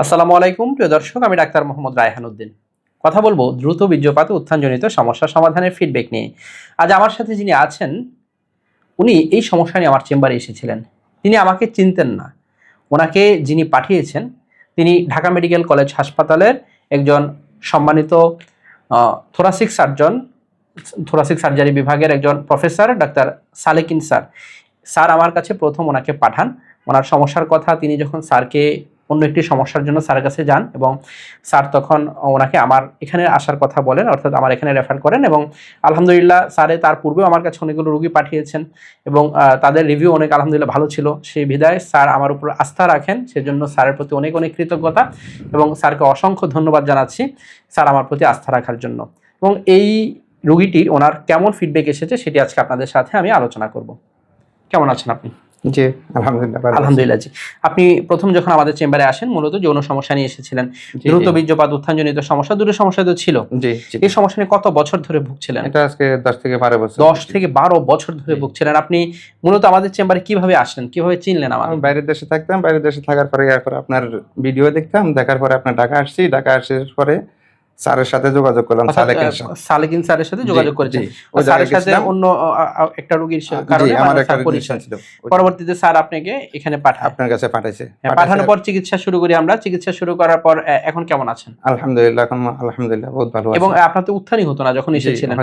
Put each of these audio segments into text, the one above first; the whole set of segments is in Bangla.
আসসালামু আলাইকুম প্রিয় দর্শক, আমি ডাক্তার মোহাম্মদ রায়হান উদ্দিন। কথা বলবো দ্রুত বীর্যপাত উত্থানজনিত সমস্যা সমাধানের ফিডব্যাক নিয়ে। আজ আমার সাথে যিনি আছেন, উনি এই সমস্যা নিয়ে আমার চেম্বারে এসেছিলেন। তিনি আমাকে চিনতেন না। ওনাকে যিনি পাঠিয়েছেন তিনি ঢাকা মেডিকেল কলেজ হাসপাতালের একজন সম্মানিত থোরাসিক সার্জন, থোরাসিক সার্জারি বিভাগের একজন professor doctor Salekin sir. Sir আমার কাছে প্রথম ওনাকে পাঠান। ওনার সমস্যার কথা তিনি যখন স্যারকে অন্য একটি সমস্যার জন্য স্যারের কাছে যান এবং স্যার তখন ওনাকে আমার এখানে আসার কথা বলেন, অর্থাৎ আমার এখানে রেফার করেন। এবং আলহামদুলিল্লাহ স্যারে তার পূর্বেও আমার কাছে অনেকগুলো রোগী পাঠিয়েছেন এবং তাদের রিভিউ অনেক আলহামদুলিল্লাহ ভালো ছিল। সেই বিধায় স্যার আমার উপর আস্থা রাখেন, সেজন্য স্যারের প্রতি অনেক অনেক কৃতজ্ঞতা এবং স্যারকে অসংখ্য ধন্যবাদ জানাচ্ছি স্যার আমার প্রতি আস্থা রাখার জন্য। এবং এই রোগীটির ওনার কেমন ফিডব্যাক এসেছে সেটি আজকে আপনাদের সাথে আমি আলোচনা করব। কেমন আছেন আপনি? জি আলহামদুলিল্লাহ। আলহামদুলিল্লাহ। জি, আপনি প্রথম যখন আমাদের চেম্বারে আসেন মূলত যৌন সমস্যা নিয়ে এসেছিলেন। দ্রুত বীর্যপাত উত্থানজনিত সমস্যা, দুটো সমস্যা তো ছিল। জি এই সমস্যা নিয়ে কত বছর ধরে ভুগছিলেন? এটা আজকে 10 থেকে 12 বছর। 10 থেকে 12 বছর ধরে ভুগছিলেন। আপনি মূলত আমাদের চেম্বারে কিভাবে আসলেন, কিভাবে চিনলেন আমাদের? আমি বাইরের দেশে থাকতাম, বাইরের দেশে থাকার পরে এরপর আপনার ভিডিও দেখতাম, দেখার পরে আপনার ঢাকা আসছি, ঢাকা আসার পরে স্যারের সাথে যোগাযোগ করলাম। সালেকিন স্যারের সাথে যোগাযোগ করেছেন। ওই স্যারের সাথে অন্য একটা রোগীর কারণে আমার একটা পরিচয় ছিল। পরবর্তীতে স্যার আপনাকে এখানে পাঠায়, আপনার কাছে পাঠাইছে। পাঠানোর পর চিকিৎসা শুরু করি আমরা। চিকিৎসা শুরু করার পর এখন কেমন আছেন? আলহামদুলিল্লাহ, এখন আলহামদুলিল্লাহ বহুত ভালো আছি। এবং আপনার তো উত্থানই হতো না যখন এসেছিলেন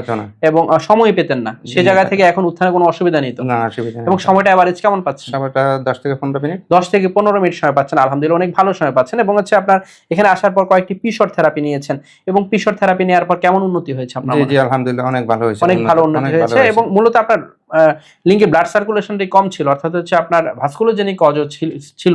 এবং সময় পেতেন না, সে জায়গা থেকে এখন উত্থানে কোনো অসুবিধা নেই তো? না, অসুবিধা নেই। এবং সময়টা এভারেজ কেমন পাচ্ছেন? সময়টা 10 থেকে 15 মিনিট। 10 থেকে 15 মিনিট সময় পাচ্ছেন, আলহামদুলিল্লাহ অনেক ভালো সময় পাচ্ছেন। এবং হচ্ছে আপনার এখানে আসার পর কয়েকটি পিশর থেরাপি নিয়েছেন এবং পিশর থেরাপি নেওয়ার পর কেমন উন্নতি হয়েছে আপনার? জি আলহামদুলিল্লাহ অনেক ভালো হয়েছে, অনেক ভালো উন্নতি হয়েছে। এবং মূলত আপনার লিঙ্গে ব্লাড সার্কুলেশনটি কম ছিল, অর্থাৎ হচ্ছে আপনার ভাস্কুলোজেনিক কজ ছিল,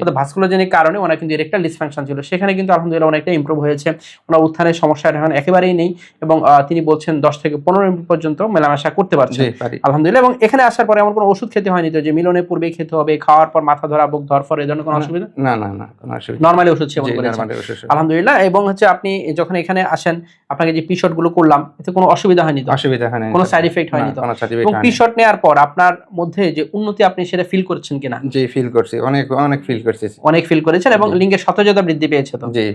অর্থাৎ ভাস্কুলোজেনিক কারণে ওনার কিন্তু ইরেকটাল ডিসফাংশন ছিল, সেখানে কিন্তু আলহামদুলিল্লাহ অনেকটা ইমপ্রুভ হয়েছে। ওনার উত্থানের সমস্যা এখন একেবারেই নেই এবং তিনি বলছেন 10 থেকে 15 মিনিট পর্যন্ত মেলামেশা করতে পারছেন আলহামদুলিল্লাহ। এবং এখানে আসার পরে এমন কোনো ওষুধ খেতে হয়নি তো যে মিলনের পূর্বেই খেতে হবে, খাওয়ার পর মাথা ধরা, বুক ধর পর এই ধরনের কোনো অসুবিধা? না না না, কোনো অসুবিধা। নরমালি ওষুধ সেবন করেছেন আলহামদুলিল্লাহ। এবং হচ্ছে আপনি যখন এখানে আসেন আপনাকে যে পিশট গুলো করলাম এতে কোনো অসুবিধা হয়নি তো? অসুবিধা হয়নি, কোনো সাইড এফেক্ট হয়নি তো? এবং পিশট নেওয়ার পর আপনার মধ্যে যে উন্নতি আপনি সেটা ফিল করছেন কিনা? জি ফিল করছি, অনেক অনেক ফিল করছি। অনেক ফিল করেছেন এবং লিঙ্গের সতেজতা বৃদ্ধি পেয়েছে তো? জি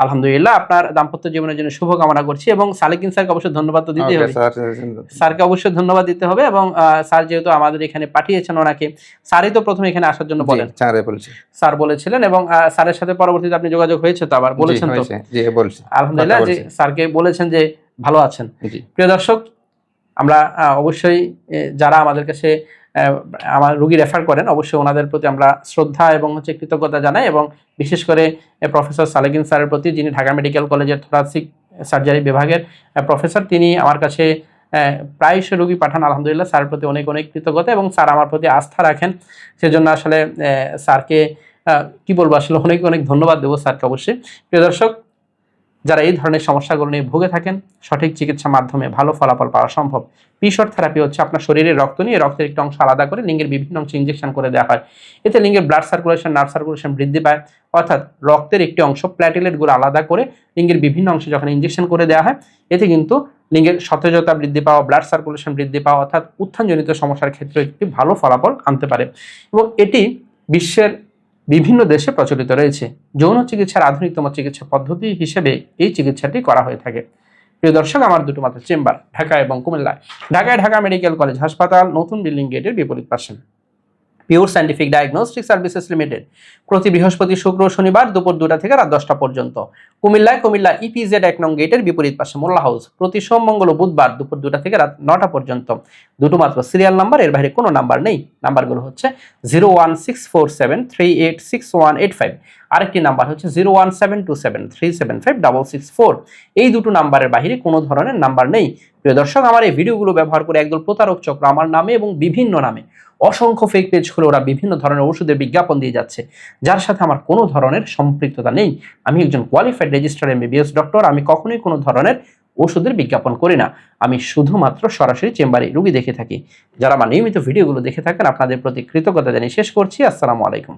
আলহামদুলিল্লাহ। আপনার দাম্পত্য জীবনের জন্য শুভ কামনা করছি এবং সালেকিন স্যারকে অবশ্যই ধন্যবাদ তো দিতে হবে, স্যারকে অবশ্যই ধন্যবাদ দিতে হবে। এবং স্যার যেহেতু আমাদের এখানে পাঠিয়েছেন ওনাকে, স্যারই তো প্রথমে এখানে আসার জন্য বলেন, স্যার বলেছিলেন এবং স্যারের সাথে পরবর্তীতে আপনি যোগাযোগ হয়েছে তো আবার বলেছেন তো? জি বলছি আলহামদুলিল্লাহ। যে স্যারকে বলেছেন যে ভালো আছেন। প্রিয় দর্শক, আমরা অবশ্যই যারা আমাদের কাছে আমার রোগী রেফার করেন অবশ্যই ওনাদের প্রতি আমরা শ্রদ্ধা এবং হচ্ছে কৃতজ্ঞতা জানাই এবং বিশেষ করে প্রফেসর সালেকিন স্যারের প্রতি, যিনি ঢাকা মেডিকেল কলেজের থোরাসিক সার্জারি বিভাগের প্রফেসর। তিনি আমার কাছে প্রায়শই রোগী পাঠান আলহামদুলিল্লাহ। স্যারের প্রতি অনেক অনেক কৃতজ্ঞতা এবং স্যার আমার প্রতি আস্থা রাখেন, সেজন্য আসলে স্যারকে কি বলবো, আসলে অনেক অনেক ধন্যবাদ দেবো স্যারকে অবশ্যই। প্রিয় দর্শক, যারা এই ধরনের সমস্যাগুলো নিয়ে ভুগে থাকেন সঠিক চিকিৎসার মাধ্যমে ভালো ফলাফল পাওয়া সম্ভব। পিশট থেরাপি হচ্ছে আপনার শরীরের রক্ত নিয়ে রক্তের একটি অংশ আলাদা করে লিঙ্গের বিভিন্ন অংশে ইনজেকশন করে দেওয়া হয়। এতে লিঙ্গের ব্লাড সার্কুলেশন, নার্ভ সার্কুলেশন বৃদ্ধি পায়, অর্থাৎ রক্তের একটি অংশ প্ল্যাটেলেটগুলো আলাদা করে লিঙ্গের বিভিন্ন অংশে যখন ইনজেকশন করে দেওয়া হয় এতে কিন্তু লিঙ্গের সতেজতা বৃদ্ধি পাওয়া, ব্লাড সার্কুলেশন বৃদ্ধি পাওয়া অর্থাৎ উত্থানজনিত সমস্যার ক্ষেত্রে একটি ভালো ফলাফল আনতে পারে এবং এটি বিশ্বের বিভিন্ন দেশে প্রচলিত রয়েছে। যৌন চিকিৎসার আধুনিকতম চিকিৎসা পদ্ধতি হিসেবে এই চিকিৎসাটি করা হয়ে থাকে। প্রিয় দর্শক, আমার দুটো মাত্র চেম্বার ঢাকা এবং কুমিল্লায়। ঢাকায় ঢাকা মেডিকেল কলেজ হাসপাতাল, নতুন বিল্ডিং গেটের বিপরীত পাশে। Pure scientific diagnostic services limited, প্রতি বৃহস্পতি, শুক্র, শনিবার দুপুর 2টা থেকে রাত 10টা পর্যন্ত। কুমিল্লা ইপিজেড 1 নং গেটের বিপরীত পাশে মোল্লা হাউস, প্রতি সোম, মঙ্গল ও বুধবার দুপুর 2টা থেকে রাত 9টা পর্যন্ত। দুটো মাত্র সিরিয়াল নাম্বার, এর বাইরে কোনো নাম্বার নেই। নাম্বারগুলো হচ্ছে 01647386185, আরেকটি নাম্বার হচ্ছে 01727375664। এই দুটো নাম্বারের বাইরে কোনো ধরনের নাম্বার নেই। প্রিয় দর্শক, আমার এই ভিডিওগুলো ব্যবহার করে একদল প্রতারক চক্র আমার নামে এবং বিভিন্ন নামে অসংখ্য ফেক পেজ খুলে ওরা বিভিন্ন ধরনের ওষুধের বিজ্ঞাপন দিয়ে যাচ্ছে, যার সাথে আমার কোনো ধরনের সম্পৃক্ততা নেই। আমি একজন কোয়ালিফাইড রেজিস্টার্ড এমবিবিএস ডক্টর। আমি কখনোই কোনো ধরনের ওষুধের বিজ্ঞাপন করি না। আমি শুধুমাত্র সরাসরি চেম্বারে রোগী দেখে থাকি। যারা আমার নিয়মিত ভিডিওগুলো দেখে থাকেন আপনাদের প্রতি কৃতজ্ঞতা জানিয়ে শেষ করছি। আসসালামু আলাইকুম।